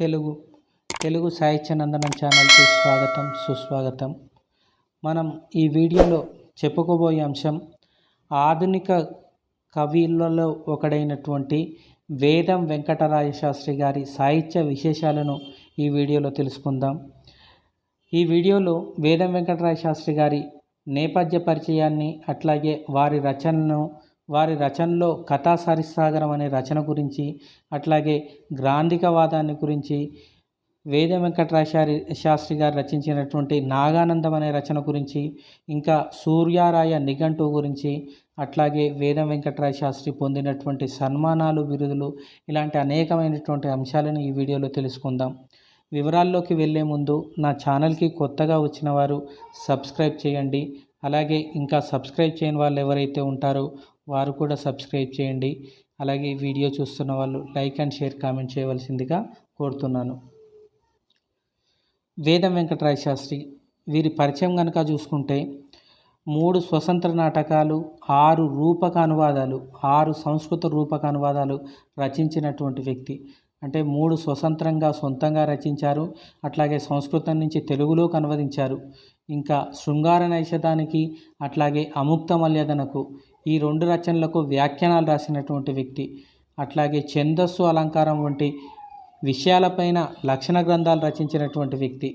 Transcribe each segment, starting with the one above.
తెలుగు తెలుగు సాహిత్య నందనం ఛానల్కి స్వాగతం సుస్వాగతం. మనం ఈ వీడియోలో చెప్పుకోబోయే అంశం ఆధునిక కవులలో ఒకడైనటువంటి వేదం వెంకటరాయ శాస్త్రి గారి సాహిత్య విశేషాలను ఈ వీడియోలో తెలుసుకుందాం. ఈ వీడియోలో వేదం వెంకటరాయ శాస్త్రి గారి నేపథ్య పరిచయాన్ని, అట్లాగే వారి రచనలో కథా సరిసాగరం అనే రచన గురించి, అట్లాగే గ్రాంధికవాదాన్ని గురించి, వేద వెంకటరాయ శాస్త్రి గారు రచించినటువంటి నాగానందం అనే రచన గురించి, ఇంకా సూర్యారాయ నిఘంటు గురించి, అట్లాగే వేద వెంకటరాయ శాస్త్రి పొందినటువంటి సన్మానాలు, బిరుదులు, ఇలాంటి అనేకమైనటువంటి అంశాలను ఈ వీడియోలో తెలుసుకుందాం. వివరాల్లోకి వెళ్ళే ముందు నా ఛానల్కి కొత్తగా వచ్చిన వారు సబ్స్క్రైబ్ చేయండి. అలాగే ఇంకా సబ్స్క్రైబ్ చేయని వాళ్ళు ఎవరైతే ఉంటారో వారు కూడా సబ్స్క్రైబ్ చేయండి. అలాగే వీడియో చూస్తున్న వాళ్ళు లైక్ అండ్ షేర్ కామెంట్ చేయవలసిందిగా కోరుతున్నాను. వేదం వెంకటరాయ శాస్త్రి వీరి పరిచయం కనుక చూసుకుంటే 3 స్వతంత్ర నాటకాలు, 6 రూపక అనువాదాలు, 6 సంస్కృత రూపక అనువాదాలు రచించినటువంటి వ్యక్తి. అంటే 3 స్వతంత్రంగా సొంతంగా రచించారు, అట్లాగే సంస్కృతం నుంచి తెలుగులోకి అనువదించారు. ఇంకా శృంగార నైషధానికి, అట్లాగే అముక్త మల్యదనకు, ఈ 2 రచనలకు వ్యాఖ్యానాలు రాసినటువంటి వ్యక్తి. అట్లాగే ఛందస్సు, అలంకారం వంటి విషయాలపైన లక్షణ గ్రంథాలు రచించినటువంటి వ్యక్తి.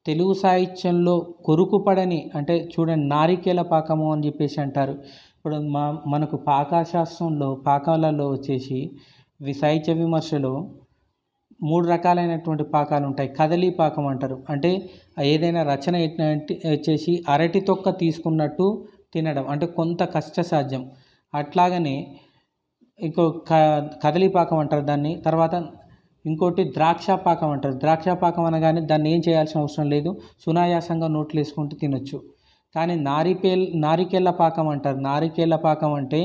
తెలుగు సాహిత్యంలో కొరుకుపడని, అంటే చూడండి, నారికేల పాకము అని చెప్పేసి అంటారు. ఇప్పుడు మనకు పాకశాస్త్రంలో, పాకాలలో వచ్చేసి సాహిత్య విమర్శలో 3 రకాలైనటువంటి పాకాలు ఉంటాయి. కదలీ పాకం అంటారు. అంటే ఏదైనా రచన వచ్చేసి అరటి తొక్క తీసుకున్నట్టు తినడం, అంటే కొంత కష్టసాధ్యం. అట్లాగనే ఇంకో కదలీ పాకం అంటారు దాన్ని. తర్వాత ఇంకోటి ద్రాక్ష పాకం అంటారు. ద్రాక్ష పాకం అనగానే దాన్ని ఏం చేయాల్సిన అవసరం లేదు, సునాయాసంగా నోట్లు వేసుకుంటూ తినొచ్చు. కానీ నారికేళ్ళ పాకం అంటారు. నారికేళ్ళ పాకం అంటే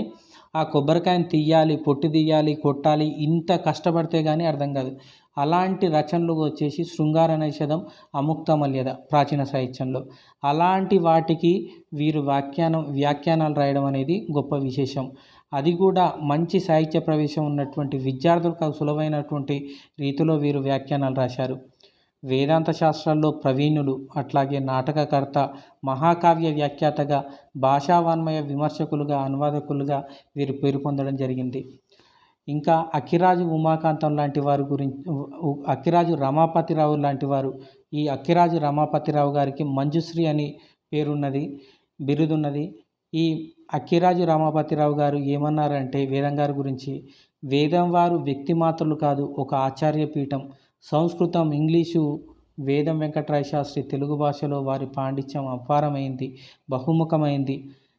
ఆ కొబ్బరికాయని తీయాలి, పొట్టు తీయాలి, కొట్టాలి, ఇంత కష్టపడితే కానీ అర్థం కాదు. అలాంటి రచనలు వచ్చేసి శృంగార నైషధం, అముక్త మల్యద ప్రాచీన సాహిత్యంలో. అలాంటి వాటికి వీరు వ్యాఖ్యానాలు రాయడం అనేది గొప్ప విశేషం. అది కూడా మంచి సాహిత్య ప్రవేశం ఉన్నటువంటి విద్యార్థులకు సులభమైనటువంటి రీతిలో వీరు వ్యాఖ్యానాలు రాశారు. వేదాంత శాస్త్రాల్లో ప్రవీణులు, అట్లాగే నాటకకర్త, మహాకావ్య వ్యాఖ్యాతగా, భాషావాన్మయ విమర్శకులుగా, అనువాదకులుగా వీరు పేరు పొందడం జరిగింది. ఇంకా అక్కిరాజు ఉమాకాంతం లాంటి వారి గురించి, అక్కిరాజు రమాపతిరావు లాంటి వారు, ఈ అక్కిరాజు రమాపతిరావు గారికి మంజుశ్రీ అని బిరుదున్నది. ఈ అక్కిరాజు రమాపతిరావు గారు ఏమన్నారంటే వేదం గారి గురించి, వేదం వారు వ్యక్తిమాత్రులు కాదు, ఒక ఆచార్య పీఠం. సంస్కృతం, ఇంగ్లీషు, వేదం వెంకటరాయ శాస్త్రి తెలుగు భాషలో వారి పాండిత్యం అపారమైంది, బహుముఖమైంది.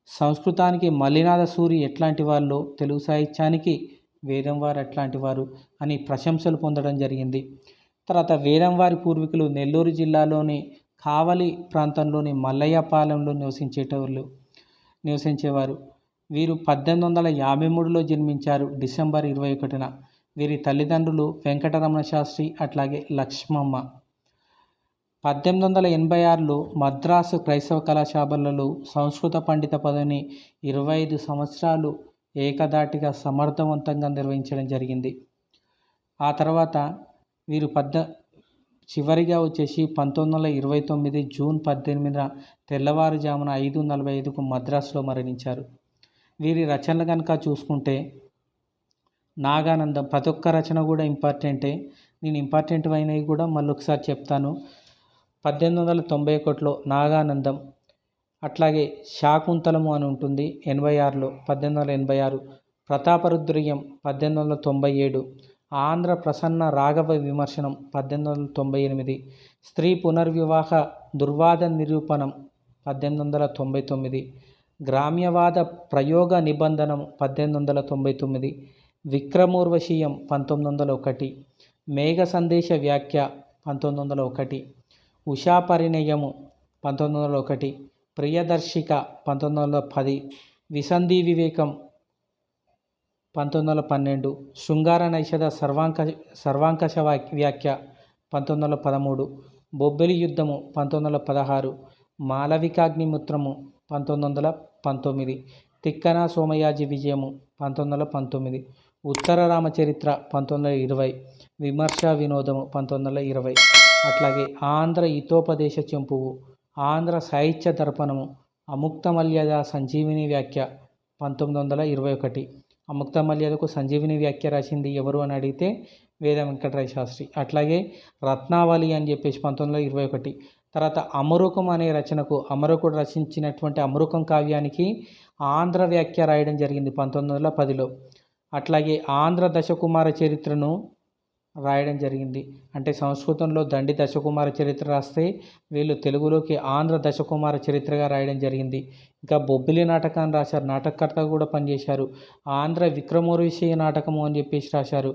సంస్కృతానికి మల్లినాథ సూరి ఎట్లాంటి వాళ్ళు, తెలుగు సాహిత్యానికి వేదం వారు అట్లాంటి వారు అని ప్రశంసలు పొందడం జరిగింది. తర్వాత వేదం వారి పూర్వీకులు నెల్లూరు జిల్లాలోని కావలి ప్రాంతంలోని మల్లయ్యపాలెంలో నివసించేవారు. వీరు 1853లో జన్మించారు, డిసెంబర్ 21న. వీరి తల్లిదండ్రులు వెంకటరమణ శాస్త్రి, అట్లాగే లక్ష్మమ్మ. 1886లో మద్రాసు క్రైస్తవ కళాశాలలో సంస్కృత పండిత పదవిని 25 సంవత్సరాలు ఏకధాటిగా సమర్థవంతంగా నిర్వహించడం జరిగింది. ఆ తర్వాత వీరు చివరిగా వచ్చేసి 1929 జూన్ 18న తెల్లవారుజామున 5:45కు మద్రాసులో మరణించారు. వీరి రచనలు కనుక చూసుకుంటే నాగానందం, ప్రతి ఒక్క రచన కూడా ఇంపార్టెంటే. నేను ఇంపార్టెంట్ అయినవి కూడా మళ్ళీ ఒకసారి చెప్తాను. 1891లో నాగానందం, అట్లాగే శాకుంతలము అని ఉంటుంది 86లో, 1886. ప్రతాపరుద్రీయం 1897. ఆంధ్ర ప్రసన్న రాఘవ విమర్శనం 1898. స్త్రీ పునర్వివాహ దుర్వాద నిరూపణం 1899. గ్రామ్యవాద ప్రయోగ నిబంధనం 1899. విక్రమోర్వశీయం 1901. మేఘ సందేశ వ్యాఖ్య 1901. ఉషా పరిణయము 1901. ప్రియదర్శిక 1910. విసంధి వివేకం 1912. శృంగార నైషధ సర్వాంకష వ్యాఖ్య 1913. బొబ్బిలి యుద్ధము 1916. మాలవికాగ్నిమిత్రము 1919. తిక్కన సోమయాజి విజయము 1919. ఉత్తర రామచరిత్ర 1920, విమర్శ వినోదము 1920, అట్లాగే ఆంధ్ర హితోపదేశ చెంపువు, ఆంధ్ర సాహిత్య దర్పణము, అముక్తమల్యద సంజీవిని వ్యాఖ్య 1921. అముక్తమల్యదకు సంజీవిని వ్యాఖ్య రాసింది ఎవరు అని అడిగితే వేద వెంకటరాయ శాస్త్రి. అట్లాగే రత్నావళి అని చెప్పేసి 1921. తర్వాత అమరుకం అనే రచనకు, అమరుకుడు రచించినటువంటి అమరుకం కావ్యానికి ఆంధ్ర వ్యాఖ్య రాయడం జరిగింది 1910లో. అట్లాగే ఆంధ్ర దశకుమార చరిత్రను రాయడం జరిగింది. అంటే సంస్కృతంలో దండి దశకుమార చరిత్ర రాస్తే వీళ్ళు తెలుగులోకి ఆంధ్ర దశకుమార చరిత్రగా రాయడం జరిగింది. ఇంకా బొబ్బిలి నాటకాన్ని రాశారు, నాటకకర్తగా కూడా పనిచేశారు. ఆంధ్ర విక్రమోర్వశీయ నాటకము అని చెప్పేసి రాశారు.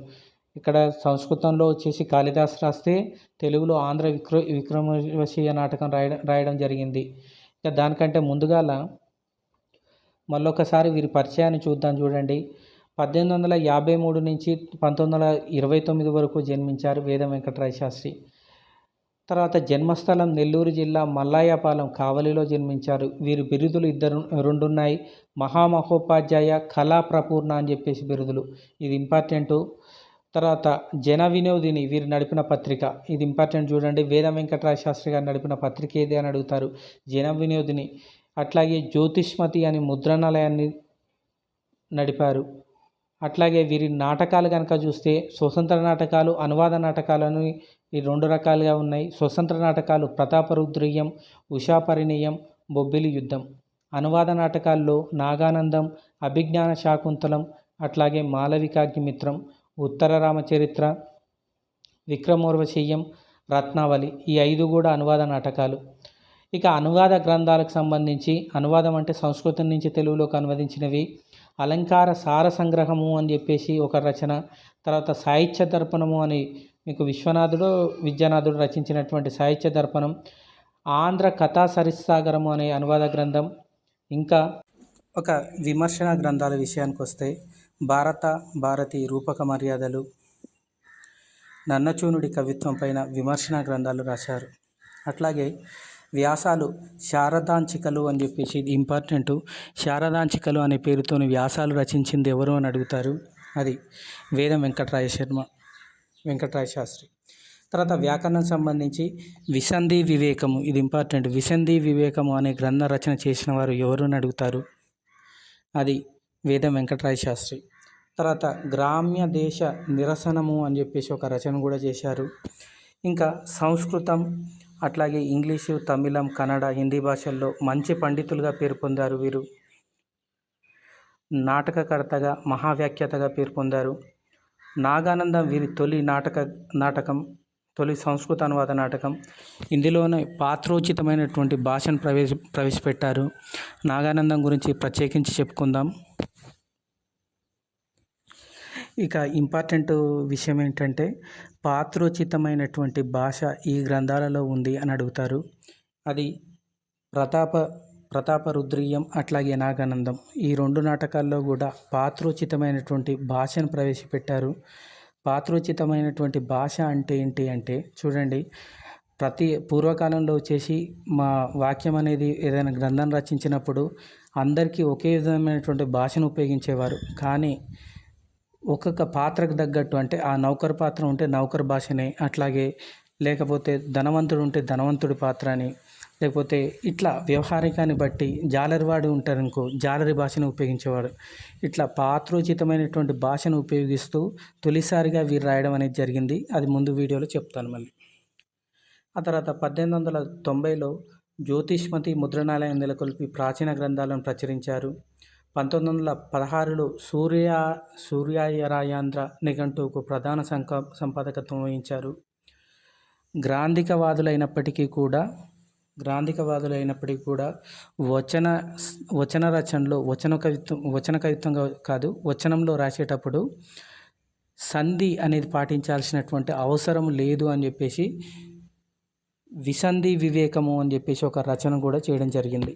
ఇక్కడ సంస్కృతంలో వచ్చేసి కాళిదాసు రాస్తే తెలుగులో ఆంధ్ర విక్రమోర్వశీయ నాటకం రాయడం జరిగింది. ఇక దానికంటే ముందుగాల మళ్ళొకసారి వీరి పరిచయాన్ని చూద్దాం. చూడండి, 1853 నుంచి 1929 వరకు జన్మించారు వేద వెంకటరాయ శాస్త్రి. తర్వాత జన్మస్థలం నెల్లూరు జిల్లా మల్లాయపాలెం కావలిలో జన్మించారు. వీరి బిరుదులు రెండున్నాయి. మహామహోపాధ్యాయ, కళా ప్రపూర్ణ అని చెప్పేసి బిరుదులు, ఇది ఇంపార్టెంటు. తర్వాత జన వినోదిని వీరు నడిపిన పత్రిక, ఇది ఇంపార్టెంట్ చూడండి. వేద వెంకటరాయ శాస్త్రి గారు నడిపిన పత్రిక ఏది అని అడుగుతారు, జన వినోదిని. అట్లాగే జ్యోతిష్మతి అని ముద్రణాలయాన్ని నడిపారు. అట్లాగే వీరి నాటకాలు కనుక చూస్తే స్వతంత్ర నాటకాలు, అనువాద నాటకాలను ఈ రెండు రకాలుగా ఉన్నాయి. స్వతంత్ర నాటకాలు ప్రతాపరుద్రీయం, ఉషాపరిణయం, బొబ్బిలి యుద్ధం. అనువాద నాటకాల్లో నాగానందం, అభిజ్ఞాన శాకుంతలం, అట్లాగే మాలవికాగ్నిమిత్రం, ఉత్తర రామచరిత్ర, విక్రమోర్వశీయం, రత్నావళి, ఈ 5 కూడా అనువాద నాటకాలు. ఇక అనువాద గ్రంథాలకు సంబంధించి, అనువాదం అంటే సంస్కృతం నుంచి తెలుగులోకి అనువదించినవి. అలంకార సార సంగ్రహము అని చెప్పేసి ఒక రచన. తర్వాత సాహిత్య దర్పణము అని మీకు విద్యానాథుడు రచించినటువంటి సాహిత్య దర్పణం. ఆంధ్ర కథా సరిస్సాగరము అనే అనువాద గ్రంథం. ఇంకా ఒక విమర్శన గ్రంథాల విషయానికి వస్తే భారతి రూపక మర్యాదలు, నన్నచూనుడి కవిత్వం పైన విమర్శన గ్రంథాలు రాశారు. అట్లాగే వ్యాసాలు, శారదాంచికలు అని చెప్పేసి, ఇది ఇంపార్టెంటు. శారదాంచికలు అనే పేరుతోని వ్యాసాలు రచించింది ఎవరు అని అడుగుతారు, అది వేద వెంకటరాయ శాస్త్రి. తర్వాత వ్యాకరణం సంబంధించి విసంధి వివేకము, ఇది ఇంపార్టెంట్. విసంధి వివేకము అనే గ్రంథ రచన చేసిన వారు ఎవరు అని అడుగుతారు, అది వేద వెంకటరాయ శాస్త్రి. తర్వాత గ్రామ్య దేశ నిరసనము అని చెప్పేసి ఒక రచన కూడా చేశారు. ఇంకా సంస్కృతం, అట్లాగే ఇంగ్లీషు, తమిళం, కన్నడ, హిందీ భాషల్లో మంచి పండితులుగా పేరు పొందారు వీరు. నాటకకర్తగా, మహావ్యాఖ్యాతగా పేరు పొందారు. నాగానందం వీరి తొలి సంస్కృత అనువాద నాటకం. ఇందులోనే పాత్రోచితమైనటువంటి భాషను ప్రవేశపెట్టారు. నాగానందం గురించి ప్రత్యేకించి చెప్పుకుందాం. ఇక ఇంపార్టెంట్ విషయం ఏంటంటే పాత్రోచితమైనటువంటి భాష ఈ గ్రంథాలలో ఉంది అని అడుగుతారు, అది ప్రతాపరుద్రీయం, అట్లాగే నాగానందం. ఈ 2 నాటకాల్లో కూడా పాత్రోచితమైనటువంటి భాషను ప్రవేశపెట్టారు. పాత్రోచితమైనటువంటి భాష అంటే ఏంటి అంటే చూడండి, పూర్వకాలంలో వచ్చేసి మా వాక్యం అనేది ఏదైనా గ్రంథం రచించినప్పుడు అందరికీ ఒకే విధమైనటువంటి భాషను ఉపయోగించేవారు. కానీ ఒక్కొక్క పాత్రకు తగ్గట్టు, అంటే ఆ నౌకర్ పాత్ర ఉంటే నౌకర్ భాషనే, అట్లాగే లేకపోతే ధనవంతుడు ఉంటే ధనవంతుడి పాత్ర అని, లేకపోతే ఇట్లా వ్యవహారికాన్ని బట్టి జాలరివాడు ఉంటారనుకో జాలరి భాషను ఉపయోగించేవాడు. ఇట్లా పాత్రోచితమైనటువంటి భాషను ఉపయోగిస్తూ తొలిసారిగా వీరు రాయడం అనేది జరిగింది. అది ముందు వీడియోలో చెప్తాను మళ్ళీ. ఆ తర్వాత 1890లో జ్యోతిష్మతి ముద్రణాలయం నెలకొల్పి ప్రాచీన గ్రంథాలను ప్రచురించారు. 1916లో సూర్యాయరాయాంధ్ర నిఘంటువుకు ప్రధాన సంపాదకత్వం వహించారు. గ్రాంధికవాదులైనప్పటికీ కూడా వచన రచనలో వచన కవిత్వంగా కాదు, వచనంలో రాసేటప్పుడు సంధి అనేది పాటించాల్సినటువంటి అవసరం లేదు అని చెప్పేసి విసంధి వివేకము అని చెప్పేసి ఒక రచన కూడా చేయడం జరిగింది.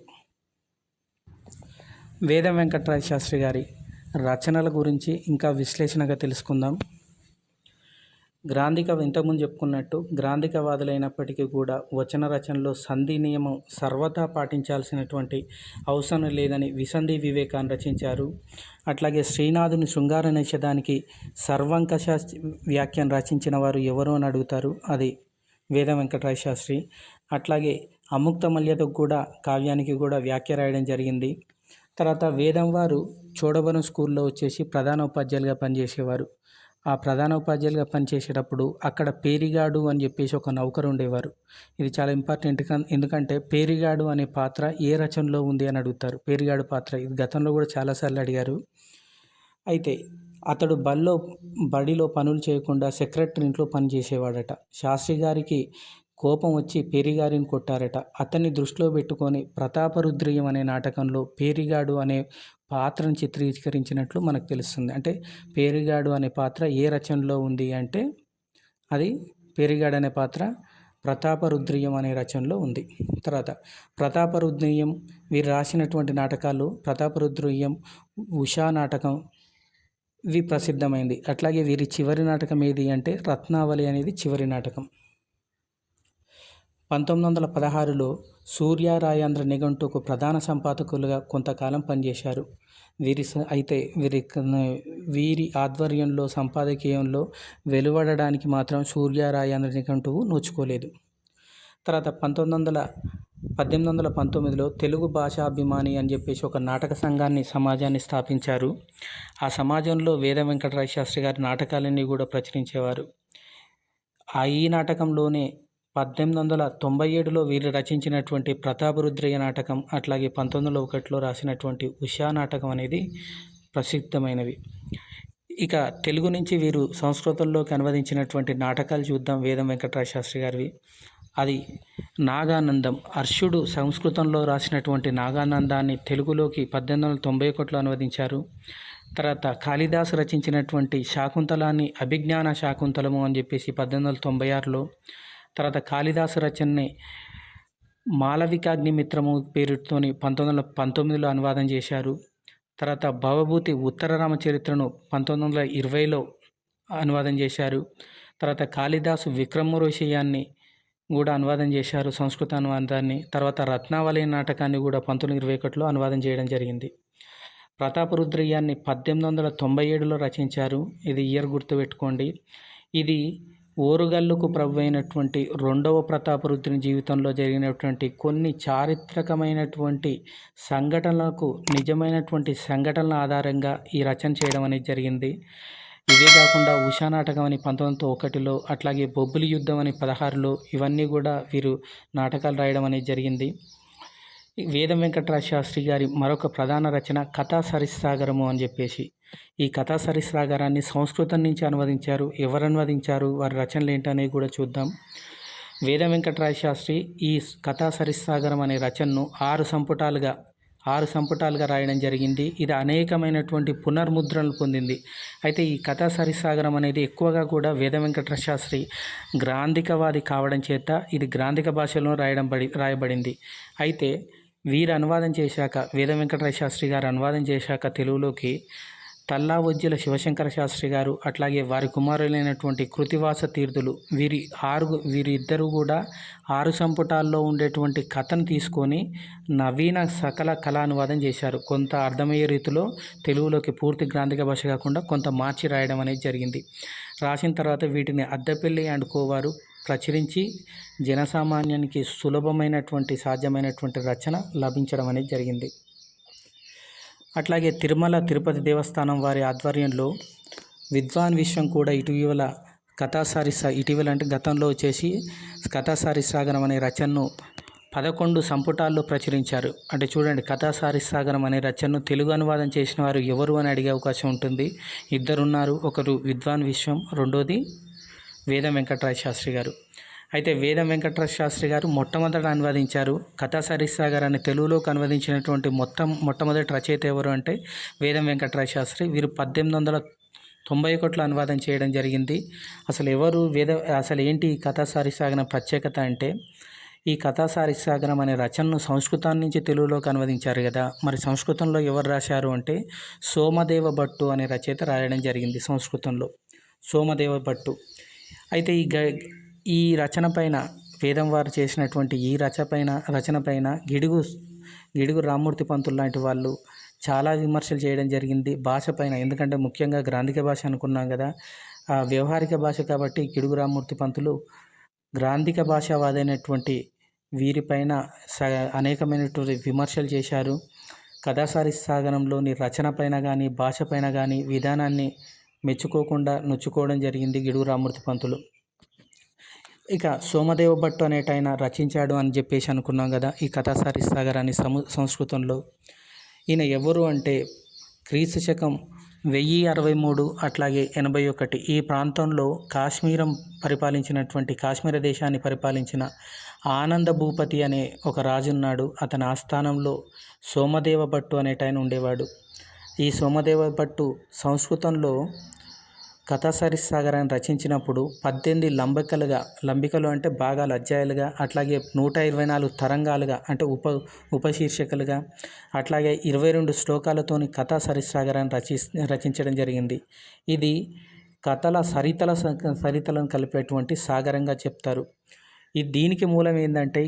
వేద వెంకటరాయ శాస్త్రి గారి రచనల గురించి ఇంకా విశ్లేషణగా తెలుసుకుందాం. గ్రాంధిక ఇంతకుముందు చెప్పుకున్నట్టు గ్రాంధికవాదులైనప్పటికీ కూడా వచన రచనలో సంధి నియమం సర్వదా పాటించాల్సినటువంటి అవసరం లేదని విసంధి వివేకాన్ని రచించారు. అట్లాగే శ్రీనాథుని శృంగార నిషేధానికి సర్వంకష వ్యాఖ్యానం రచించిన వారు ఎవరు అని అడుగుతారు, అది వేద వెంకటరాయ శాస్త్రి. అట్లాగే అముక్త మల్యతకు కూడా కావ్యానికి కూడా వ్యాఖ్య రాయడం జరిగింది. తర్వాత వేదం వారు చోడవరం స్కూల్లో వచ్చేసి ప్రధాన ఉపాధ్యాయులుగా పనిచేసేవారు. ఆ ప్రధాన ఉపాధ్యాయులుగా పనిచేసేటప్పుడు అక్కడ పేరిగాడు అని చెప్పేసి ఒక నౌకరు ఉండేవారు. ఇది చాలా ఇంపార్టెంట్, ఎందుకంటే పేరిగాడు అనే పాత్ర ఏ రచనలో ఉంది అని అడుగుతారు. పేరిగాడు పాత్ర ఇది గతంలో కూడా చాలాసార్లు అడిగారు. అయితే అతడు బడిలో పనులు చేయకుండా సెక్రటరీ ఇంట్లో పనిచేసేవాడట. శాస్త్రి గారికి కోపం వచ్చి పేరిగారిని కొట్టారట. అతన్ని దృష్టిలో పెట్టుకొని ప్రతాపరుద్రీయం అనే నాటకంలో పేరిగాడు అనే పాత్రను చిత్రీకరించినట్లు మనకు తెలుస్తుంది. అంటే పేరిగాడు అనే పాత్ర ఏ రచనలో ఉంది అంటే అది పేరిగాడు అనే పాత్ర ప్రతాపరుద్రీయం అనే రచనలో ఉంది. తర్వాత ప్రతాపరుద్రీయం వీరు రాసినటువంటి నాటకాలు ప్రతాపరుద్రీయం, ఉషా నాటకం ఇవి ప్రసిద్ధమైంది. అట్లాగే వీరి చివరి నాటకం ఏది అంటే రత్నావళి అనేది చివరి నాటకం. 1916లో సూర్యరాయాంధ్ర నిఘంటువుకు ప్రధాన సంపాదకులుగా కొంతకాలం పనిచేశారు. వీరి ఆధ్వర్యంలో సంపాదకీయంలో వెలువడడానికి మాత్రం సూర్యరాయాంధ్ర నిఘంటువు నోచుకోలేదు. తర్వాత 1819లో తెలుగు భాషాభిమాని అని చెప్పేసి ఒక నాటక సమాజాన్ని స్థాపించారు. ఆ సమాజంలో వేద వెంకటరాయ శాస్త్రి గారి నాటకాలన్నీ కూడా ప్రచురించేవారు. ఈ నాటకంలోనే 1897లో వీరు రచించినటువంటి ప్రతాపరుద్రయ్య నాటకం, అట్లాగే 1901లో రాసినటువంటి ఉషా నాటకం అనేది ప్రసిద్ధమైనవి. ఇక తెలుగు నుంచి వీరు సంస్కృతంలోకి అనువదించినటువంటి నాటకాలు చూద్దాం. వేదం వెంకటరాయ శాస్త్రి గారివి. అది నాగానందం. హర్షుడు సంస్కృతంలో రాసినటువంటి నాగానందాన్ని తెలుగులోకి 1891లో అనువదించారు. తర్వాత కాళిదాసు రచించినటువంటి శాకుంతలాన్ని అభిజ్ఞాన శాకుంతలము అని చెప్పేసి 1896లో, తర్వాత కాళిదాసు రచనని మాళవికాగ్నిమిత్రము పేరుతోని 1919లో అనువాదం చేశారు. తర్వాత భవభూతి ఉత్తర రామచరిత్రను 1920లో అనువాదం చేశారు. తర్వాత కాళిదాసు విక్రమోర్వశీయాన్ని కూడా అనువాదం చేశారు, సంస్కృత అనువాదాన్ని. తర్వాత రత్నావళి నాటకాన్ని కూడా 1921లో అనువాదం చేయడం జరిగింది. ప్రతాపరుద్రయ్యాన్ని 1897లో రచించారు. ఇది ఇయర్ గుర్తుపెట్టుకోండి. ఇది ఓరుగల్లుకు ప్రభు అయినటువంటి రెండవ ప్రతాపరుద్రుని జీవితంలో జరిగినటువంటి కొన్ని చారిత్రకమైనటువంటి సంఘటనలకు నిజమైనటువంటి సంఘటనల ఆధారంగా ఈ రచన చేయడం అనేది జరిగింది. ఇవే కాకుండా ఉషా నాటకం అని 1901లో, అట్లాగే బొబ్బిలి యుద్ధం అని 2016లో ఇవన్నీ కూడా వీరు నాటకాలు రాయడం అనేది జరిగింది. వేదం వెంకటరాయ శాస్త్రి గారి మరొక ప్రధాన రచన కథా సరిస్సాగరము అని చెప్పేసి. ఈ కథా సరిస్సాగరాన్ని సంస్కృతం నుంచి అనువదించారు. ఎవరు అనువదించారు, వారి రచనలు ఏంటనేది కూడా చూద్దాం. వేదం వెంకటరాయ శాస్త్రి ఈ కథా సరిస్సాగరం అనే రచనను 6 సంపుటాలుగా రాయడం జరిగింది. ఇది అనేకమైనటువంటి పునర్ముద్రణలు పొందింది. అయితే ఈ కథా సరిస్సాగరం అనేది ఎక్కువగా కూడా వేద వెంకటరాయ శాస్త్రి గ్రాంధికవాది కావడం చేత ఇది గ్రాంధిక భాషలో రాయబడింది. అయితే వీరు అనువాదం చేశాక, వేద వెంకటరాయ శాస్త్రి గారు అనువాదం చేశాక తెలుగులోకి తల్లావొజ్జుల శివశంకర శాస్త్రి గారు, అట్లాగే వారి కుమారులైనటువంటి కృతివాస తీర్థులు వీరిద్దరూ కూడా 6 సంపుటాల్లో ఉండేటువంటి కథను తీసుకొని నవీన సకల కళా అనువాదం చేశారు. కొంత అర్థమయ్యే రీతిలో తెలుగులోకి పూర్తి గ్రాంధిక భాష కాకుండా కొంత మార్చి రాయడం అనేది జరిగింది. రాసిన తర్వాత వీటిని అద్దెపల్లి అండ్ కోవారు ప్రచురించి జనసామాన్యానికి సులభమైనటువంటి సాధ్యమైనటువంటి రచన లభించడం అనేది జరిగింది. అట్లాగే తిరుమల తిరుపతి దేవస్థానం వారి ఆధ్వర్యంలో విద్వాన్ విశ్వం కూడా ఇటీవల అంటే గతంలో వచ్చేసి కథాసారిస్సాగరం అనే రచనను 11 సంపుటాల్లో ప్రచురించారు. అంటే చూడండి, కథాసారిస్సాగరం అనే రచనను తెలుగు అనువాదం చేసిన వారు ఎవరు అని అడిగే అవకాశం ఉంటుంది. ఇద్దరున్నారు. ఒకరు విద్వాన్ విశ్వం, రెండోది వేదం వెంకటరాయ శాస్త్రి గారు. అయితే వేదం వెంకటరాయ శాస్త్రి గారు మొట్టమొదట అనువదించారు. కథా సరిస్సాగరాన్ని తెలుగులోకి అనువదించినటువంటి మొట్టమొదటి రచయిత ఎవరు అంటే వేదం వెంకటరాయ శాస్త్రి. వీరు 1891లో అనువాదం చేయడం జరిగింది. అసలు ఏంటి ఈ కథా సరిస్సాగరం ప్రత్యేకత అంటే, ఈ కథా సరిస్సాగరం అనే రచనను సంస్కృతం నుంచి తెలుగులోకి అనువదించారు కదా, మరి సంస్కృతంలో ఎవరు రాశారు అంటే సోమదేవ భట్టు అనే రచయిత రాయడం జరిగింది. సంస్కృతంలో సోమదేవ భట్టు. అయితే ఈ రచన పైన వేదం వారు చేసినటువంటి ఈ రచన పైన గిడుగు రామ్మూర్తి పంతులు లాంటి వాళ్ళు చాలా విమర్శలు చేయడం జరిగింది భాష పైన. ఎందుకంటే ముఖ్యంగా గ్రాంధిక భాష అనుకున్నాం కదా, ఆ వ్యవహారిక భాష కాబట్టి గిడుగు రామ్మూర్తి పంతులు గ్రాంధిక భాషావాదైనటువంటి వీరిపైన అనేకమైనటువంటి విమర్శలు చేశారు. కథాసారి సాగరంలోని రచన పైన కానీ భాష పైన కానీ విధానాన్ని మెచ్చుకోకుండా నొచ్చుకోవడం జరిగింది గిడుగు రామ్మూర్తి పంతులు. ఇక సోమదేవ భట్టు అనేటైన రచించాడు అని చెప్పేసి అనుకున్నాం కదా ఈ కథాసారి సాగరాన్ని సంస్కృతంలో. ఈయన ఎవరు అంటే క్రీస్తు శకం 1063 అట్లాగే 81 ఈ ప్రాంతంలో కాశ్మీర దేశాన్ని పరిపాలించిన ఆనంద భూపతి అనే ఒక రాజు ఉన్నాడు. అతని ఆస్థానంలో సోమదేవ భట్టు అనేటాయన ఉండేవాడు. ఈ సోమదేవ భట్టు సంస్కృతంలో కథాసారి సాగరాన్ని రచించినప్పుడు 18 లంబికలు అంటే భాగాలు అధ్యాయాలుగా, అట్లాగే 124 తరంగాలుగా అంటే ఉపశీర్షికలుగా, అట్లాగే 22 శ్లోకాలతోని కథాసారి సాగరాన్ని రచించడం జరిగింది. ఇది కథల సరితలను కలిపేటువంటి సాగరంగా చెప్తారు. దీనికి మూలం ఏంటంటే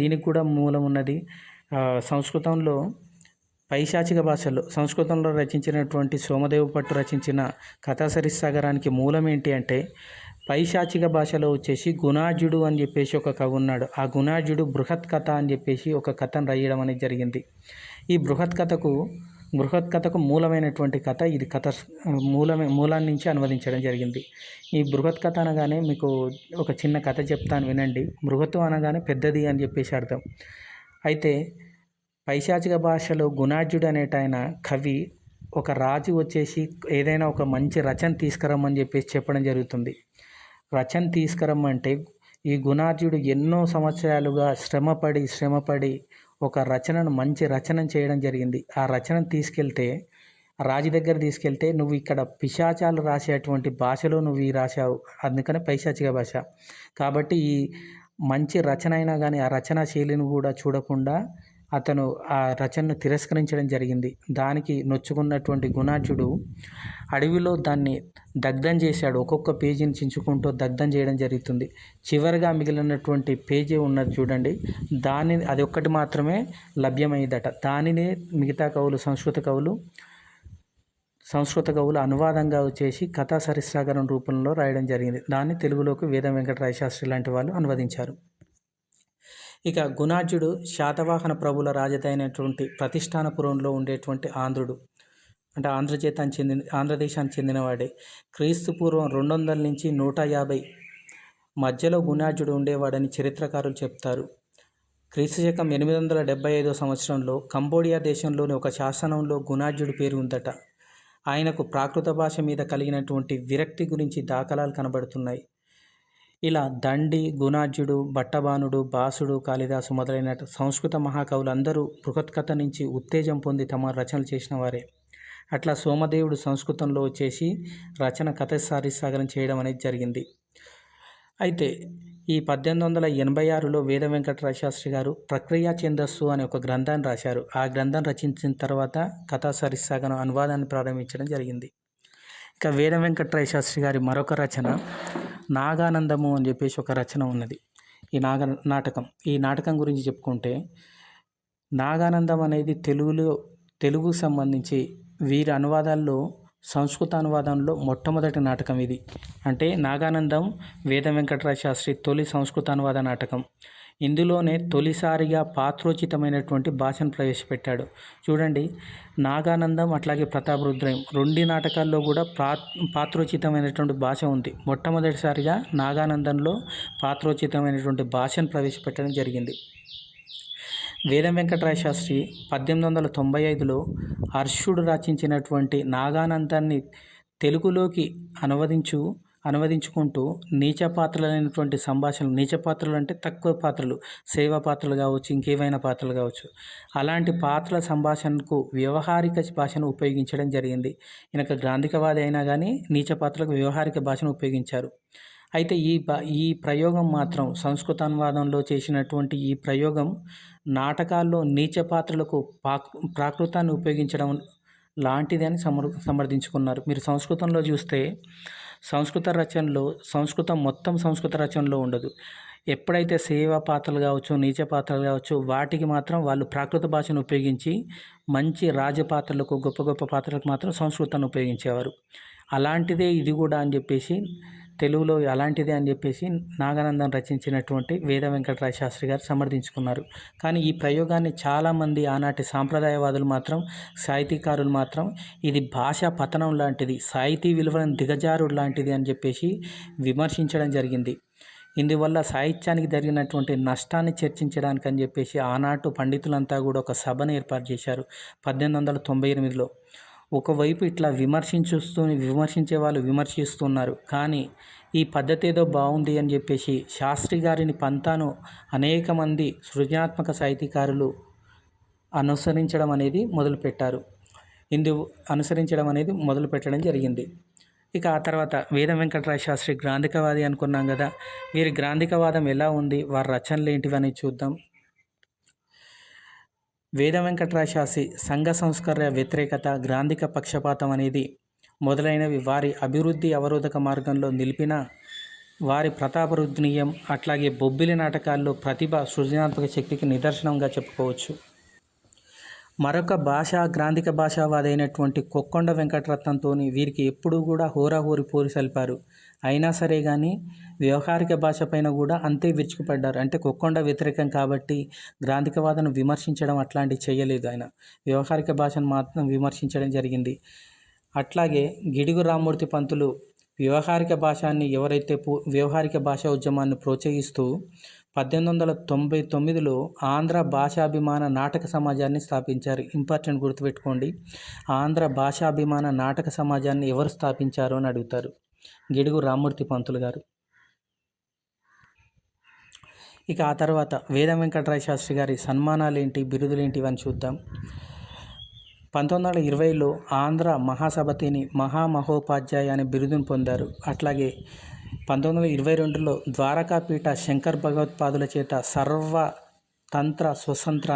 దీనికి కూడా మూలం ఉన్నది. సంస్కృతంలో పైశాచిక భాషలో సంస్కృతంలో రచించినటువంటి సోమదేవ భట్టు రచించిన కథాసరి సాగరానికి మూలం ఏంటి అంటే పైశాచిక భాషలో వచ్చేసి గుణార్జుడు అని చెప్పేసి ఒక కవి ఉన్నాడు. ఆ గుణార్జుడు బృహత్ కథ అని చెప్పేసి ఒక కథను రాయడం అనేది జరిగింది. ఈ బృహత్ కథకు మూలమైనటువంటి కథ ఇది. మూలాన్ని నుంచి అనువదించడం జరిగింది. ఈ బృహత్ కథ అనగానే మీకు ఒక చిన్న కథ చెప్తాను వినండి. బృహత్తు అనగానే పెద్దది అని చెప్పేసి అర్థం. అయితే పైశాచిక భాషలో గుణార్జుడు అనేటాయన కవి ఒక రాజు వచ్చేసి ఏదైనా ఒక మంచి రచన తీసుకురమ్మని చెప్పేసి చెప్పడం జరుగుతుంది. రచన తీసుకురమ్మంటే ఈ గుణార్జుడు ఎన్నో సంవత్సరాలుగా శ్రమపడి ఒక మంచి రచన చేయడం జరిగింది. ఆ రచనను రాజు దగ్గర తీసుకెళ్తే నువ్వు ఇక్కడ పిశాచాలు రాసేటువంటి భాషలో నువ్వు ఈ రాశావు, అందుకనే పైశాచిక భాష కాబట్టి ఈ మంచి రచన అయినా కానీ ఆ రచనా శైలిని కూడా చూడకుండా అతను ఆ రచనను తిరస్కరించడం జరిగింది. దానికి నొచ్చుకున్నటువంటి గుణార్జుడు అడవిలో దాన్ని దగ్ధం చేశాడు. ఒక్కొక్క పేజీని చించుకుంటూ దగ్ధం చేయడం జరుగుతుంది. చివరిగా మిగిలినటువంటి పేజీ ఉన్నది చూడండి, అది ఒక్కటి మాత్రమే లభ్యమైందట. దానినే మిగతా సంస్కృత కవులు అనువాదంగా వచ్చేసి కథా సరిసాగరం రూపంలో రాయడం జరిగింది. దాన్ని తెలుగులోకి వేదం వెంకటరాయ శాస్త్రి లాంటి వాళ్ళు అనువదించారు. ఇక గుణార్జుడు శాతవాహన ప్రభుల రాజధాని అయినటువంటి ప్రతిష్టానపురంలో ఉండేటువంటి ఆంధ్రుడు, అంటే ఆంధ్రదేశానికి చెందినవాడే. క్రీస్తు పూర్వం 200 నుంచి 150 మధ్యలో గుణార్జుడు ఉండేవాడని చరిత్రకారులు చెప్తారు. క్రీస్తు శకం 875 సంవత్సరంలో కంబోడియా దేశంలోని ఒక శాసనంలో గుణార్జుడు పేరు ఉందట. ఆయనకు ప్రాకృత భాష మీద కలిగినటువంటి విరక్తి గురించి దాఖలాలు కనబడుతున్నాయి. ఇలా దండి, గుణార్జుడు, భట్టబాణుడు, భాసుడు, కాళిదాసు మొదలైన సంస్కృత మహాకవులందరూ బృహత్ కథ నుంచి ఉత్తేజం పొంది తమ రచనలు చేసిన వారే. అట్లా సోమదేవుడు సంస్కృతంలో వచ్చేసి రచన కథాసారి సాగరం చేయడం అనేది జరిగింది. అయితే ఈ 1886లో వేద వెంకటరాయ శాస్త్రి గారు ప్రక్రియ ఛందస్సు అనే ఒక గ్రంథాన్ని రాశారు. ఆ గ్రంథం రచించిన తర్వాత కథాసారి సాగరం అనువాదాన్ని ప్రారంభించడం జరిగింది. ఇక వేద వెంకటరాయ శాస్త్రి గారి మరొక రచన నాగానందము అని చెప్పేసి ఒక రచన ఉన్నది. ఈ నాటకం గురించి చెప్పుకుంటే నాగానందం అనేది తెలుగుకు సంబంధించి వీరి అనువాదాల్లో సంస్కృత అనువాదంలో మొట్టమొదటి నాటకం ఇది. అంటే నాగానందం వేద వెంకటరాయ శాస్త్రి తొలి సంస్కృత అనువాద నాటకం. ఇందులోనే తొలిసారిగా పాత్రోచితమైనటువంటి భాషను ప్రవేశపెట్టాడు. చూడండి, నాగానందం అట్లాగే ప్రతాపరుద్రయం 2 నాటకాల్లో కూడా పాత్రోచితమైనటువంటి భాష ఉంది. మొట్టమొదటిసారిగా నాగానందంలో పాత్రోచితమైనటువంటి భాషను ప్రవేశపెట్టడం జరిగింది. వేద వెంకటరాయ శాస్త్రి 1895లో హర్షుడు రచించినటువంటి నాగానందాన్ని తెలుగులోకి అనువదించుకుంటూ నీచ పాత్రలైనటువంటి సంభాషణలు, నీచ పాత్రలు అంటే తక్కువ పాత్రలు, సేవా పాత్రలు కావచ్చు, ఇంకేవైనా పాత్రలు కావచ్చు, అలాంటి పాత్రల సంభాషణకు వ్యవహారిక భాషను ఉపయోగించడం జరిగింది. ఈయనకు గ్రాంధికవాది అయినా కానీ నీచ పాత్రలకు వ్యవహారిక భాషను ఉపయోగించారు. అయితే ఈ ప్రయోగం మాత్రం సంస్కృత అనువాదంలో చేసినటువంటి ఈ ప్రయోగం నాటకాల్లో నీచ పాత్రలకు ప్రాకృతాన్ని ఉపయోగించడం లాంటిది అని సమర్థించుకున్నారు. మీరు సంస్కృతంలో చూస్తే సంస్కృత రచనలో ఉండదు. ఎప్పుడైతే సేవ పాత్రలు కావచ్చు, నీచ పాత్రలు కావచ్చు, వాటికి మాత్రం వాళ్ళు ప్రాకృత భాషను ఉపయోగించి మంచి రాజ పాత్రలకు, గొప్ప గొప్ప పాత్రలకు మాత్రం సంస్కృతాన్ని ఉపయోగించేవారు. అలాంటిదే ఇది కూడా అని చెప్పేసి తెలుగులో అలాంటిదే అని చెప్పేసి నాగానందం రచించినటువంటి వేద వెంకటరాయ శాస్త్రి గారు సమర్థించుకున్నారు. కానీ ఈ ప్రయోగాన్ని చాలామంది ఆనాటి సాంప్రదాయవాదులు మాత్రం, సాహితీకారులు మాత్రం ఇది భాషా పతనం లాంటిది, సాహితీ విలువలను దిగజారుడు లాంటిది అని చెప్పేసి విమర్శించడం జరిగింది. ఇందువల్ల సాహిత్యానికి జరిగినటువంటి నష్టాన్ని చర్చించడానికి అని చెప్పేసి ఆనాటి పండితులంతా కూడా ఒక సభను ఏర్పాటు చేశారు 1898లో. ఒకవైపు ఇట్లా విమర్శించే వాళ్ళు విమర్శిస్తున్నారు, కానీ ఈ పద్ధతి ఏదో బాగుంది అని చెప్పేసి శాస్త్రి గారిని పంతాను అనేక మంది సృజనాత్మక సాహితీకారులు అనుసరించడం అనేది మొదలుపెట్టడం జరిగింది. ఇక ఆ తర్వాత వేద వెంకటరాయ శాస్త్రి గ్రాంధికవాది అనుకున్నాం కదా. వీరి గ్రాంధికవాదం ఎలా ఉంది, వారి రచనలు ఏంటివని చూద్దాం. వేద వెంకటరాయ శాస్త్రి సంఘ సంస్కరణ వ్యతిరేకత, గ్రాంధిక పక్షపాతం అనేది మొదలైనవి వారి అభివృద్ధి అవరోధక మార్గంలో నిలిపిన వారి ప్రతాపరుద్నీయం, అట్లాగే బొబ్బిలి నాటకాల్లో ప్రతిభ, సృజనాత్మక శక్తికి నిదర్శనంగా చెప్పుకోవచ్చు. మరొక గ్రాంధిక భాషావాది అయినటువంటి కొక్కొండ వెంకటరత్నంతో వీరికి ఎప్పుడూ కూడా హోరాహోరి పోరు సలిపారు. అయినా సరే కానీ వ్యవహారిక భాష పైన కూడా అంతే విరుచుకుపడ్డారు. అంటే కొక్కొండ వ్యతిరేకం కాబట్టి గ్రాంధికవాదను విమర్శించడం అట్లాంటివి చేయలేదు. ఆయన వ్యవహారిక భాషను మాత్రం విమర్శించడం జరిగింది. అట్లాగే గిడుగు రామ్మూర్తి పంతులు వ్యవహారిక భాషా ఉద్యమాన్ని ప్రోత్సహిస్తూ 1899లో ఆంధ్ర భాషాభిమాన నాటక సమాజాన్ని స్థాపించారు. ఇంపార్టెంట్ గుర్తుపెట్టుకోండి, ఆంధ్ర భాషాభిమాన నాటక సమాజాన్ని ఎవరు స్థాపించారు అని అడుగుతారు. గిడుగు రామ్మూర్తి పంతులు గారు. ఇక ఆ తర్వాత వేద వెంకటరాయ శాస్త్రి గారి సన్మానాలేంటి, బిరుదులేంటి అని చూద్దాం. 1920లో ఆంధ్ర మహాసభతిని మహామహోపాధ్యాయ అనే బిరుదును పొందారు. అట్లాగే 1922లో ద్వారకాపీఠ శంకర్ భగవత్పాదుల చేత సర్వతంత్ర స్వతంత్ర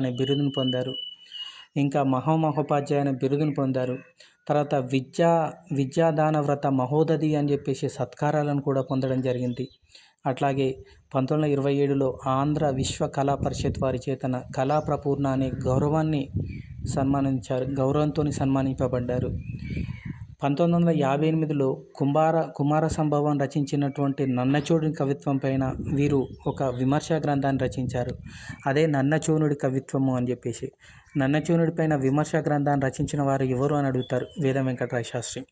అనే బిరుదును పొందారు. ఇంకా మహామహోపాధ్యాయ అనే బిరుదును పొందారు. తర్వాత విద్యాదాన వ్రత మహోదధి అని చెప్పేసి సత్కారాలను కూడా పొందడం జరిగింది. అట్లాగే 1927లో ఆంధ్ర విశ్వ కళా పరిషత్ వారి చేతన కళా ప్రపూర్ణ అనే గౌరవంతో సన్మానింపబడ్డారు. 1958లో కుమార సంభవం రచించినటువంటి నన్నచోడుని కవిత్వం పైన వీరు ఒక విమర్శా గ్రంథాన్ని రచించారు. అదే నన్నచోనుడి కవిత్వము అని చెప్పేసి. నన్నచోనుడి పైన విమర్శా గ్రంథాన్ని రచించిన వారు ఎవరు అని అడుగుతారు, వేద వెంకటరాయ శాస్త్రి.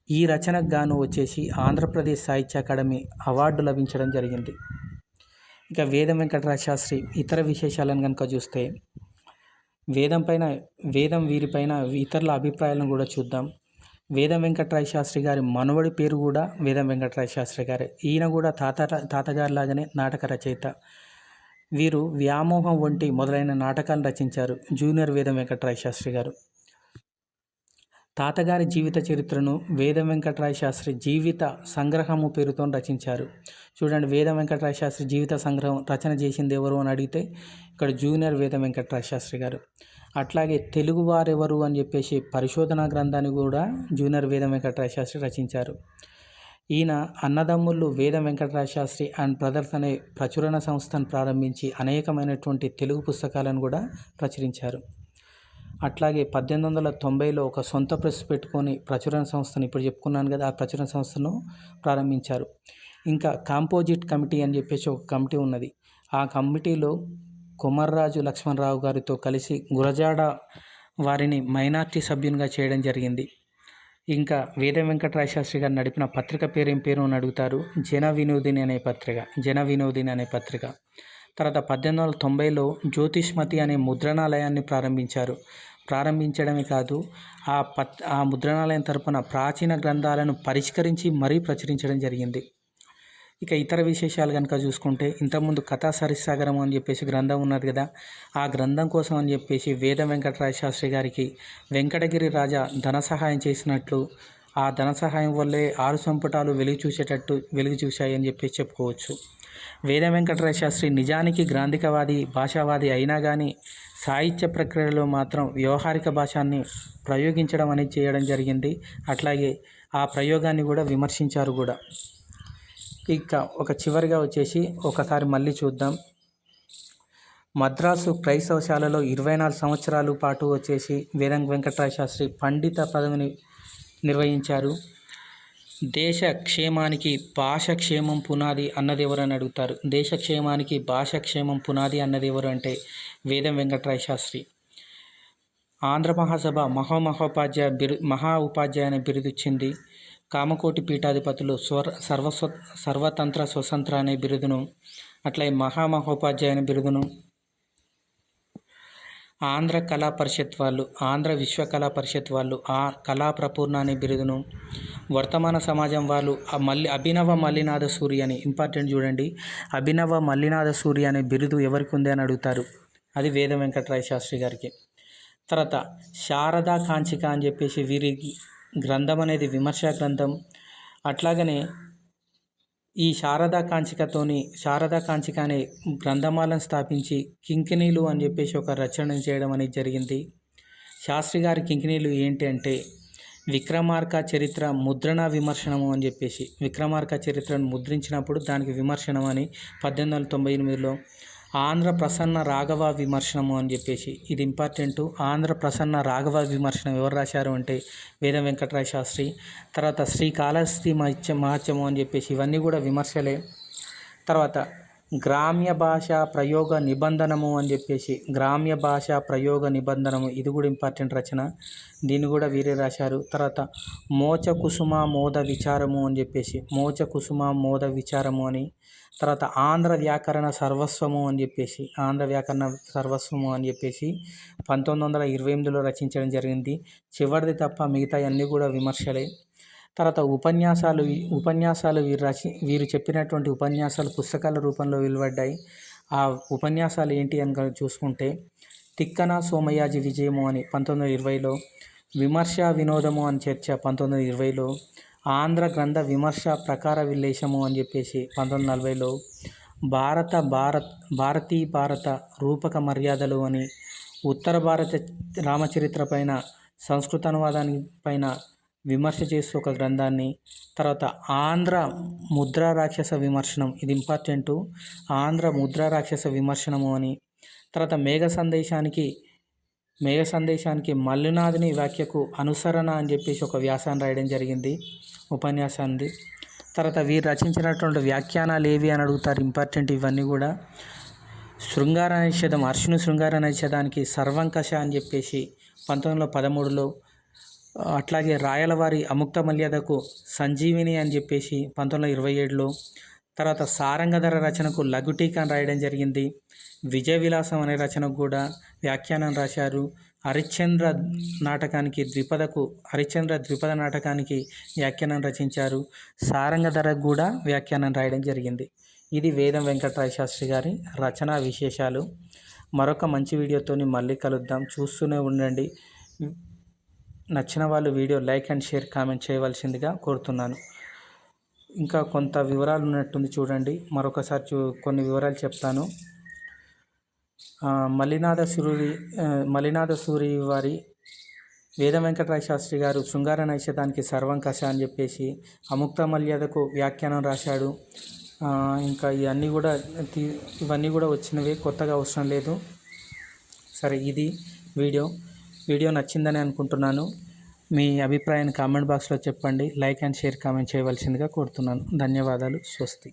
ఈ రచనకు గాను వచ్చేసి ఆంధ్రప్రదేశ్ సాహిత్య అకాడమీ అవార్డు లభించడం జరిగింది. ఇక వేద వెంకటరాయ శాస్త్రి ఇతర విశేషాలను కనుక చూస్తే వీరిపైన ఇతరుల అభిప్రాయాలను కూడా చూద్దాం. వేద వెంకటరాయ శాస్త్రి గారి మనవడి పేరు కూడా వేద వెంకటరాయ శాస్త్రి గారే. ఈయన కూడా తాతగారి లాగానే నాటక రచయిత. వీరు వ్యామోహం వంటి మొదలైన నాటకాలను రచించారు జూనియర్ వేద వెంకటరాయ శాస్త్రి గారు. తాతగారి జీవిత చరిత్రను వేద వెంకటరాయ శాస్త్రి జీవిత సంగ్రహము పేరుతో రచించారు. చూడండి, వేద వెంకటరాయ శాస్త్రి జీవిత సంగ్రహం రచన చేసింది ఎవరు అని అడిగితే ఇక్కడ జూనియర్ వేద వెంకటరాయ శాస్త్రి గారు. అట్లాగే తెలుగువారెవరు అని చెప్పేసి పరిశోధనా గ్రంథాన్ని కూడా జూనియర్ వేద వెంకటరాయ శాస్త్రి రచించారు. ఈయన అన్నదమ్ముళ్ళు వేద వెంకటరాయ శాస్త్రి అండ్ బ్రదర్స్ అనే ప్రచురణ సంస్థను ప్రారంభించి అనేకమైనటువంటి తెలుగు పుస్తకాలను కూడా ప్రచురించారు. అట్లాగే 1890లో ఒక సొంత ప్రెస్ పెట్టుకొని ప్రచురణ సంస్థను, ఇప్పుడు చెప్పుకున్నాను కదా, ఆ ప్రచురణ సంస్థను ప్రారంభించారు. ఇంకా కాంపోజిట్ కమిటీ అని చెప్పేసి ఒక కమిటీ ఉన్నది. ఆ కమిటీలో కొమర్రాజు లక్ష్మణరావు గారితో కలిసి గురజాడ వారిని మైనార్టీ సభ్యునిగా చేయడం జరిగింది. ఇంకా వేద వెంకటరాయ శాస్త్రి గారు నడిపిన పత్రిక పేరు అని అడుగుతారు, జన వినోదిని అనే పత్రిక. తర్వాత 1890లో జ్యోతిష్మతి అనే ముద్రణాలయాన్ని ప్రారంభించడమే కాదు, ఆ ముద్రణాలయం తరపున ప్రాచీన గ్రంథాలను పరిష్కరించి మరీ ప్రచురించడం జరిగింది. ఇక ఇతర విశేషాలు కనుక చూసుకుంటే, ఇంతకుముందు కథా సరిసాగరం అని చెప్పేసి గ్రంథం ఉన్నది కదా, ఆ గ్రంథం కోసం అని చెప్పేసి వేద వెంకటరాయ శాస్త్రి గారికి వెంకటగిరి రాజా ధన సహాయం చేసినట్లు, ఆ ధన సహాయం వల్లే 6 సంపుటాలు వెలుగు చూశాయి అని చెప్పేసి చెప్పుకోవచ్చు. వేద వెంకటరాయ శాస్త్రి నిజానికి గ్రాంధికవాది, భాషావాది అయినా కానీ సాహిత్య ప్రక్రియలో మాత్రం వ్యవహారిక భాషాన్ని ప్రయోగించడం అనేది చేయడం జరిగింది. అట్లాగే ఆ ప్రయోగాన్ని కూడా విమర్శించారు కూడా. ఇక ఒక చివరిగా వచ్చేసి ఒకసారి మళ్ళీ చూద్దాం. మద్రాసు క్రైస్తవశాలలో 24 సంవత్సరాల పాటు వచ్చేసి వేదంగి వెంకటరాయ శాస్త్రి పండిత పదవిని నిర్వహించారు. దేశ క్షేమానికి భాష క్షేమం పునాది అన్నది ఎవరు అని అడుగుతారు. దేశ క్షేమానికి భాష క్షేమం పునాది అన్నది ఎవరు అంటే వేదం వెంకటరాయ శాస్త్రి. ఆంధ్ర మహాసభ మహా ఉపాధ్యాయ అనే బిరుదిచ్చింది. కామకోటి పీఠాధిపతులు సర్వతంత్ర స్వతంత్ర అనే బిరుదును, అట్లాగే మహోపాధ్యాయ అనే బిరుదును, ఆంధ్ర కళా పరిషత్ వాళ్ళు, ఆంధ్ర విశ్వ కళా పరిషత్ వాళ్ళు ఆ కళా ప్రపూర్ణ అనే బిరుదును, వర్తమాన సమాజం వాళ్ళు అభినవ మల్లినాథ సూరి అని, ఇంపార్టెంట్ చూడండి, అభినవ మల్లినాథ సూరి అనే బిరుదు ఎవరికి ఉంది అని అడుగుతారు. అది వేదం వెంకటరాయ శాస్త్రి గారికి. తర్వాత శారదా కాంచిక అని చెప్పేసి వీరి గ్రంథం అనేది విమర్శా గ్రంథం. అట్లాగనే ఈ శారదా కాంచిక అనే గ్రంథమాలను స్థాపించి కింకిణీలు అని చెప్పేసి ఒక రచన చేయడం అనేది జరిగింది. శాస్త్రి గారి కింకిణీలు ఏంటి అంటే విక్రమార్క చరిత్ర ముద్రణ విమర్శనము అని చెప్పేసి, విక్రమార్క చరిత్రను ముద్రించినప్పుడు దానికి విమర్శనం అని 1898లో, ఆంధ్ర ప్రసన్న రాఘవ విమర్శనము అని చెప్పేసి, ఇది ఇంపార్టెంటు. ఆంధ్ర ప్రసన్న రాఘవ విమర్శనం ఎవరు రాశారు అంటే వేదం వెంకటరాయ శాస్త్రి. తర్వాత శ్రీకాళహస్తి మహత్యము అని చెప్పేసి, ఇవన్నీ కూడా విమర్శలే. తర్వాత గ్రామ్య భాష ప్రయోగ నిబంధనము అని చెప్పేసి, గ్రామ్య భాష ప్రయోగ నిబంధనము, ఇది కూడా ఇంపార్టెంట్ రచన, దీన్ని కూడా వీరే రాశారు. తర్వాత మోచ కుసుమ మోద విచారము అని చెప్పేసి, మోచ కుసుమ మోద విచారము అని. తర్వాత ఆంధ్ర వ్యాకరణ సర్వస్వము అని చెప్పేసి, ఆంధ్ర వ్యాకరణ సర్వస్వము అని చెప్పేసి 1928లో రచించడం జరిగింది. చివరిది తప్ప మిగతా అన్నీ కూడా విమర్శలే. తర్వాత ఉపన్యాసాలు వీరు చెప్పినటువంటి ఉపన్యాసాలు పుస్తకాల రూపంలో వెలువడ్డాయి. ఆ ఉపన్యాసాలు ఏంటి అని చూసుకుంటే తిక్కన సోమయాజి విజయము అని 1920లో, విమర్శ వినోదము అని చర్చ 1920లో, ఆంధ్ర గ్రంథ విమర్శ ప్రకార విలేశము అని చెప్పేసి 1940లో, భారత రూపక మర్యాదలు అని, ఉత్తర భారత రామచరిత్ర పైన సంస్కృత అనువాదాని పైన విమర్శ చేస్తూ ఒక గ్రంథాన్ని. తర్వాత ఆంధ్ర ముద్రా రాక్షస విమర్శనం, ఇది ఇంపార్టెంటు, ఆంధ్ర ముద్రా రాక్షస విమర్శనము అని. తర్వాత మేఘ సందేశానికి మల్లునాథుని వ్యాఖ్యకు అనుసరణ అని చెప్పేసి ఒక వ్యాసాన్ని రాయడం జరిగింది, ఉపన్యాసాన్ని. తర్వాత వీరు రచించినటువంటి వ్యాఖ్యానాలు ఏవి అని అడుగుతారు, ఇంపార్టెంట్ ఇవన్నీ కూడా. శృంగార నిషేధం, అర్షుని శృంగార నిషేధానికి సర్వంకష అని చెప్పేసి 1913లో, అట్లాగే రాయలవారి అముక్త మర్యాదకు సంజీవిని అని చెప్పేసి 1927లో. తర్వాత సారంగధర రచనకు లఘుటీక అని రాయడం జరిగింది. విజయ విలాసం అనే రచనకు కూడా వ్యాఖ్యానం రాశారు. హరిశ్చంద్ర ద్విపద నాటకానికి వ్యాఖ్యానం రచించారు. సారంగధరకు కూడా వ్యాఖ్యానం రాయడం జరిగింది. ఇది వేదం వెంకటరాయ శాస్త్రి గారి రచనా విశేషాలు. మరొక మంచి వీడియోతోని మళ్ళీ కలుద్దాం. చూస్తూనే ఉండండి. నచ్చిన వాళ్ళు video like and share comment చేయవలసిందిగా కోరుతున్నాను. ఇంకా కొంత వివరాలు ఉన్నట్టుంది చూడండి, మరొకసారి కొన్ని వివరాలు చెప్తాను. మల్లినాథ సూరి వారి వేదం వెంకటరాయ శాస్త్రి గారు శృంగార నైషధానికి సర్వంకష అని చెప్పేసి అముక్త మర్యాదకు వ్యాఖ్యానం రాశాడు. ఇంకా ఇవన్నీ కూడా వచ్చినవే, కొత్తగా అవసరం లేదు. సరే, ఇది వీడియో నచ్చిందని అనుకుంటున్నాను. మీ అభిప్రాయాన్ని కామెంట్ బాక్స్లో చెప్పండి. లైక్ అండ్ షేర్ కామెంట్ చేయవలసిందిగా కోరుతున్నాను. ధన్యవాదాలు. స్వస్తి.